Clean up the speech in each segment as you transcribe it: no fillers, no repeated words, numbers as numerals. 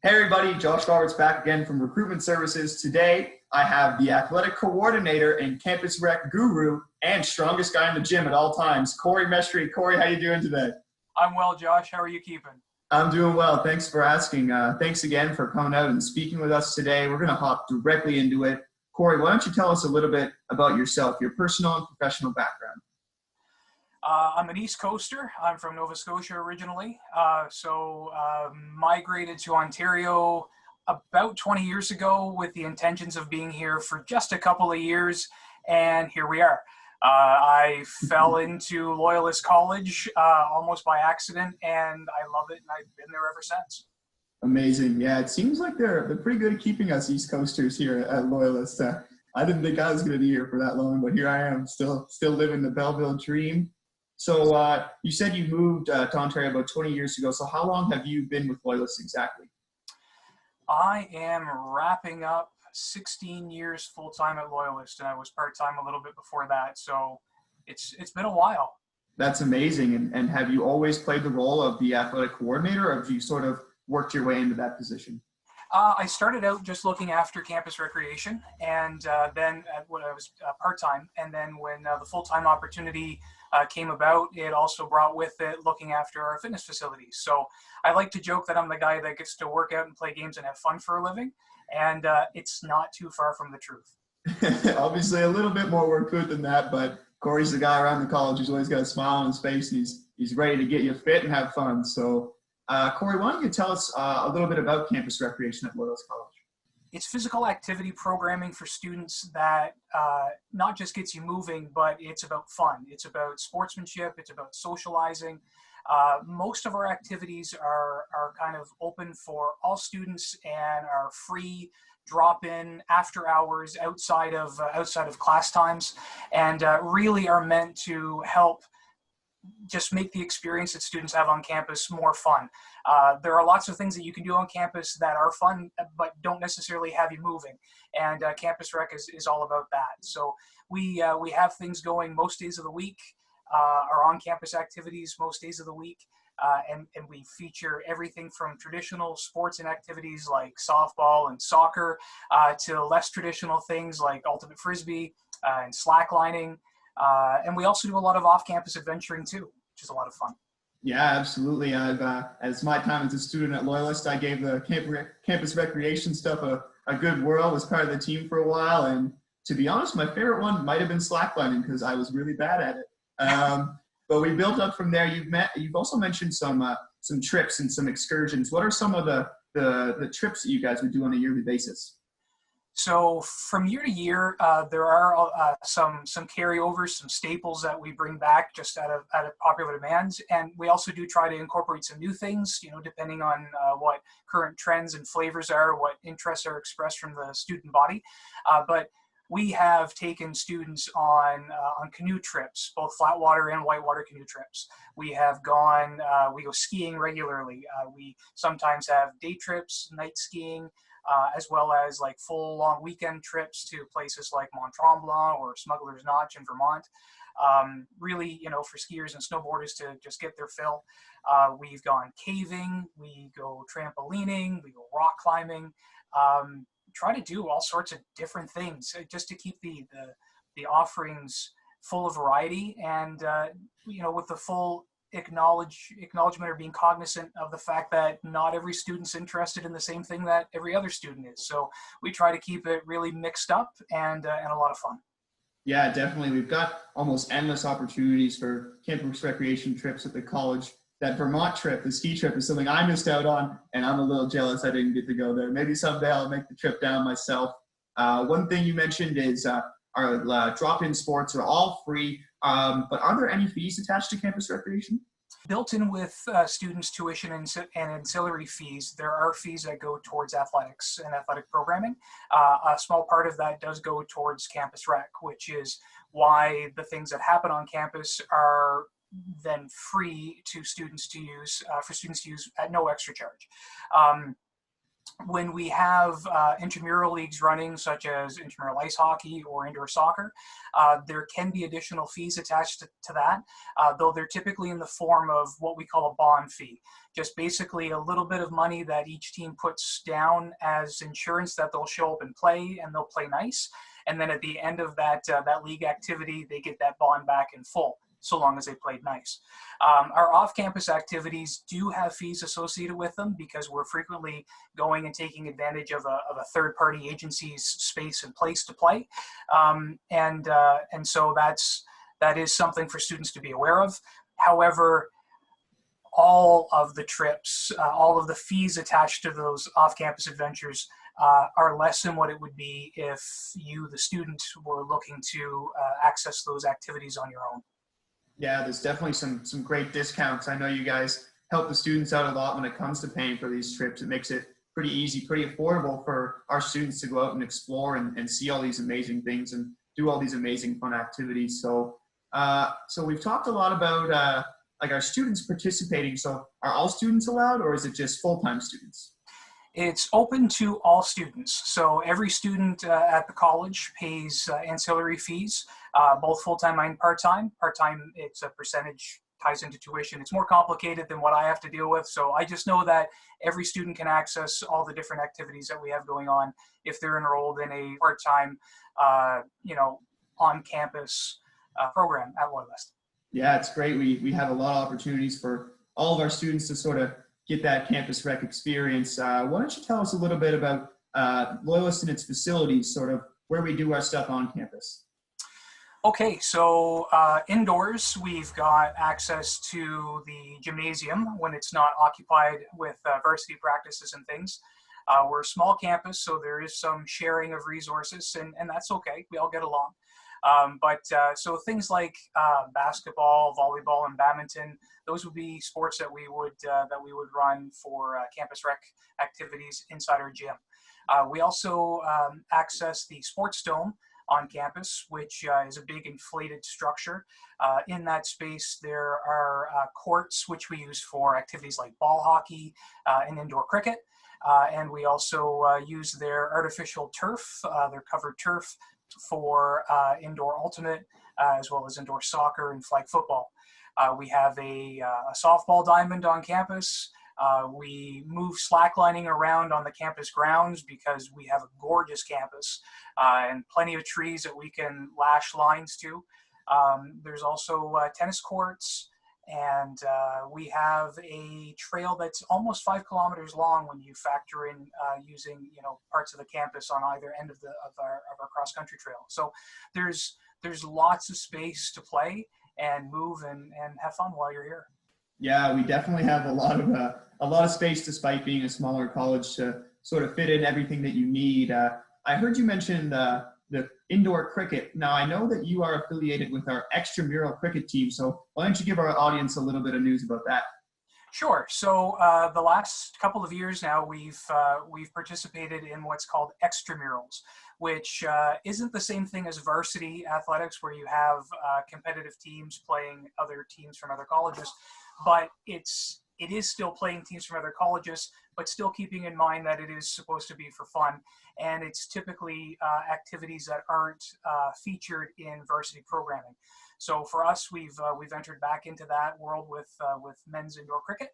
Hey everybody, Josh Roberts back again from Recruitment Services. Today, I have the athletic coordinator and campus rec guru and strongest guy in the gym at all times, Corey Mestry. Corey, how you doing today? I'm well, Josh. How are you keeping? I'm doing well. Thanks for asking. Thanks again for coming out and speaking with us today. We're going to hop directly into it. Corey, why don't you tell us a little bit about yourself, your personal and professional background? I'm an East Coaster. I'm from Nova Scotia originally. Migrated to Ontario about 20 years ago with the intentions of being here for just a couple of years, and here we are. I fell into Loyalist College almost by accident, and I love it, and I've been there ever since. Amazing. Yeah, it seems like they're pretty good at keeping us East Coasters here at Loyalist. I didn't think I was going to be here for that long, but here I am, still living the Belleville dream. So you said you moved to Ontario about 20 years ago. So how long have you been with Loyalist exactly? I am wrapping up 16 years full-time at Loyalist, and I was part-time a little bit before that. So it's been a while. That's amazing. And have you always played the role of the athletic coordinator, or have you sort of worked your way into that position? I started out just looking after campus recreation, and then when I was part-time, and then when the full-time opportunity came about, it also brought with it looking after our fitness facilities. So I like to joke that I'm the guy that gets to work out and play games and have fun for a living, and it's not too far from the truth. Obviously a little bit more work to it than that, but Corey's the guy around the college who's always got a smile on his face. He's ready to get you fit and have fun. So Corey, why don't you tell us a little bit about campus recreation at Loyalist College? It's physical activity programming for students that not just gets you moving, but it's about fun. It's about sportsmanship. It's about socializing. Most of our activities are kind of open for all students and are free drop-in after hours outside of class times, and really are meant to help just make the experience that students have on campus more fun. There are lots of things that you can do on campus that are fun, but don't necessarily have you moving. And Campus Rec is all about that. So we have things going most days of the week, our on-campus activities most days of the week. And we feature everything from traditional sports and activities like softball and soccer to less traditional things like ultimate frisbee and slacklining. And we also do a lot of off-campus adventuring too, which is a lot of fun. Yeah, absolutely. As my time as a student at Loyalist, I gave the campus recreation stuff a good whirl, was part of the team for a while. And to be honest, my favorite one might have been slacklining because I was really bad at it. But we built up from there. You've also mentioned some trips and some excursions. What are some of the trips that you guys would do on a yearly basis? So from year to year, there are some carryovers, some staples that we bring back just out of popular demand, and we also do try to incorporate some new things, depending on what current trends and flavors are, what interests are expressed from the student body. But we have taken students on canoe trips, both flat water and whitewater canoe trips. We have we go skiing regularly. We sometimes have day trips, night skiing, as well as like full long weekend trips to places like Mont Tremblant or Smuggler's Notch in Vermont. Really, for skiers and snowboarders to just get their fill. We've gone caving, we go trampolining, we go rock climbing, try to do all sorts of different things just to keep the offerings full of variety and, with the full acknowledgement or being cognizant of the fact that not every student's interested in the same thing that every other student is. So we try to keep it really mixed up and a lot of fun. Yeah, definitely. We've got almost endless opportunities for campus recreation trips at the college. That Vermont trip, the ski trip, is something I missed out on, and I'm a little jealous I didn't get to go there. Maybe someday I'll make the trip down myself. One thing you mentioned is our drop-in sports are all free, but are there any fees attached to campus recreation? Built in with students' tuition and ancillary fees, there are fees that go towards athletics and athletic programming. A small part of that does go towards campus rec, which is why the things that happen on campus are then free to students to use, for students to use at no extra charge. when we have intramural leagues running, such as intramural ice hockey or indoor soccer, there can be additional fees attached to that, though they're typically in the form of what we call a bond fee. Just basically a little bit of money that each team puts down as insurance that they'll show up and play, and they'll play nice. And then at the end of that league activity, they get that bond back in full, so long as they played nice. Our off-campus activities do have fees associated with them because we're frequently going and taking advantage of a third-party agency's space and place to play. And so that is something for students to be aware of. However, all of the trips, all of the fees attached to those off-campus adventures are less than what it would be if you, the student, were looking to access those activities on your own. Yeah, there's definitely some great discounts. I know you guys help the students out a lot when it comes to paying for these trips. It makes it pretty easy, pretty affordable for our students to go out and explore and see all these amazing things and do all these amazing fun activities. So we've talked a lot about like our students participating. So are all students allowed, or is it just full-time students? It's open to all students. So every student at the college pays ancillary fees, both full-time and part-time. Part-time, it's a percentage, ties into tuition. It's more complicated than what I have to deal with. So I just know that every student can access all the different activities that we have going on if they're enrolled in a part-time, on-campus program at Loyalist. Yeah, it's great. We have a lot of opportunities for all of our students to sort of get that campus rec experience. Why don't you tell us a little bit about Loyalist and its facilities, sort of where we do our stuff on campus? Okay, so indoors, we've got access to the gymnasium when it's not occupied with varsity practices and things. We're a small campus, so there is some sharing of resources, and that's okay. We all get along. So things like basketball, volleyball, and badminton, those would be sports that we would run for campus rec activities inside our gym. We also access the sports dome on campus, which is a big inflated structure. In that space, there are courts which we use for activities like ball hockey and indoor cricket. And we also use their artificial turf, their covered turf, for indoor ultimate, as well as indoor soccer and flag football. We have a softball diamond on campus. We move slacklining around on the campus grounds because we have a gorgeous campus and plenty of trees that we can lash lines to. There's also tennis courts, and we have a trail that's almost 5 kilometers long when you factor in using parts of the campus on either end of our cross country trail. So there's lots of space to play and move and have fun while you're here. Yeah, we definitely have a lot of space, despite being a smaller college, to sort of fit in everything that you need. I heard you mention the indoor cricket. Now, I know that you are affiliated with our extramural cricket team, so why don't you give our audience a little bit of news about that? Sure. So the last couple of years now, we've participated in what's called extramurals, which isn't the same thing as varsity athletics, where you have competitive teams playing other teams from other colleges, but it is still playing teams from other colleges, but still keeping in mind that it is supposed to be for fun. And it's typically activities that aren't featured in varsity programming. So for us, we've entered back into that world with men's indoor cricket,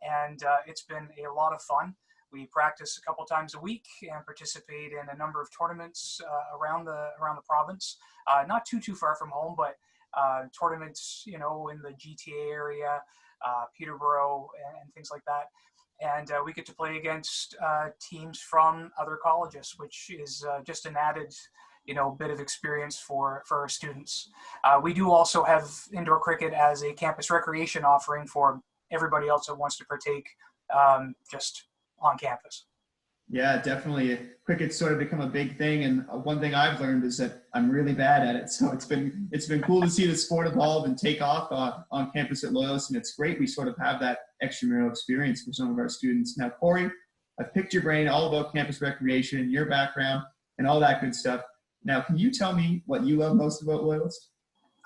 and it's been a lot of fun. We practice a couple times a week and participate in a number of tournaments around the province. Not too far from home, but tournaments in the GTA area, Peterborough, and things like that. And we get to play against teams from other colleges, which is just an added bit of experience for our students. We do also have indoor cricket as a campus recreation offering for everybody else that wants to partake just on campus. Yeah, definitely. Cricket's sort of become a big thing, and one thing I've learned is that I'm really bad at it. So it's been cool to see the sport evolve and take off on campus at Loyalist, and it's great we sort of have that extramural experience for some of our students. Now, Corey, I've picked your brain all about campus recreation, your background, and all that good stuff. Now, can you tell me what you love most about Loyalist?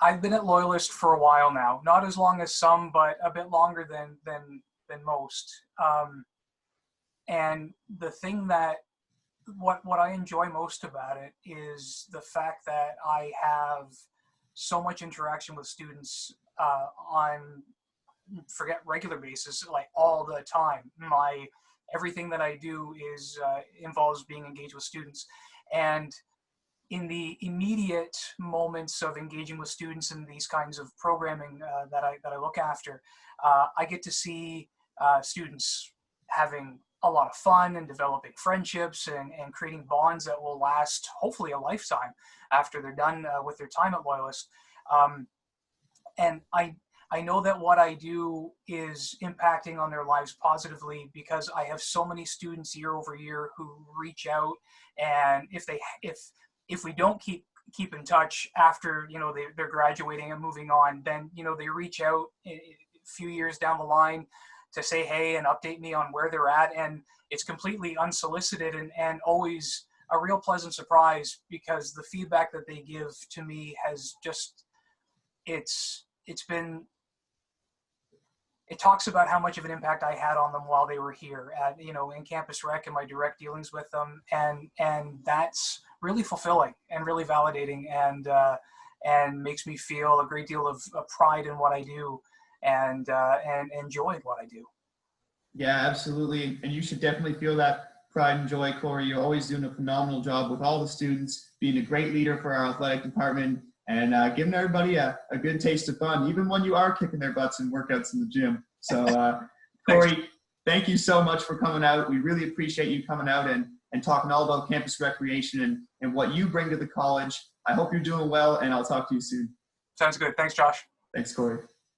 I've been at Loyalist for a while now, not as long as some, but a bit longer than most. And the thing that what I enjoy most about it is the fact that I have so much interaction with students on regular basis, like all the time. Everything that I do is involves being engaged with students, and in the immediate moments of engaging with students in these kinds of programming that I look after, I get to see students having a lot of fun and developing friendships and creating bonds that will last hopefully a lifetime after they're done with their time at Loyalist. And I know that what I do is impacting on their lives positively, because I have so many students year over year who reach out, and if we don't keep in touch after, you know, they're graduating and moving on, then, you know, they reach out a few years down the line to say hey and update me on where they're at, and it's completely unsolicited and always a real pleasant surprise, because the feedback that they give to me has just it talks about how much of an impact I had on them while they were here at, you know, in campus rec and my direct dealings with them. And that's really fulfilling and really validating, and makes me feel a great deal of pride in what I do, and enjoy what I do. Yeah, absolutely. And you should definitely feel that pride and joy, Corey. You're always doing a phenomenal job with all the students, being a great leader for our athletic department, and giving everybody a good taste of fun, even when you are kicking their butts in workouts in the gym. So, Corey, thank you so much for coming out. We really appreciate you coming out and talking all about campus recreation and what you bring to the college. I hope you're doing well, and I'll talk to you soon. Sounds good. Thanks, Josh. Thanks, Corey.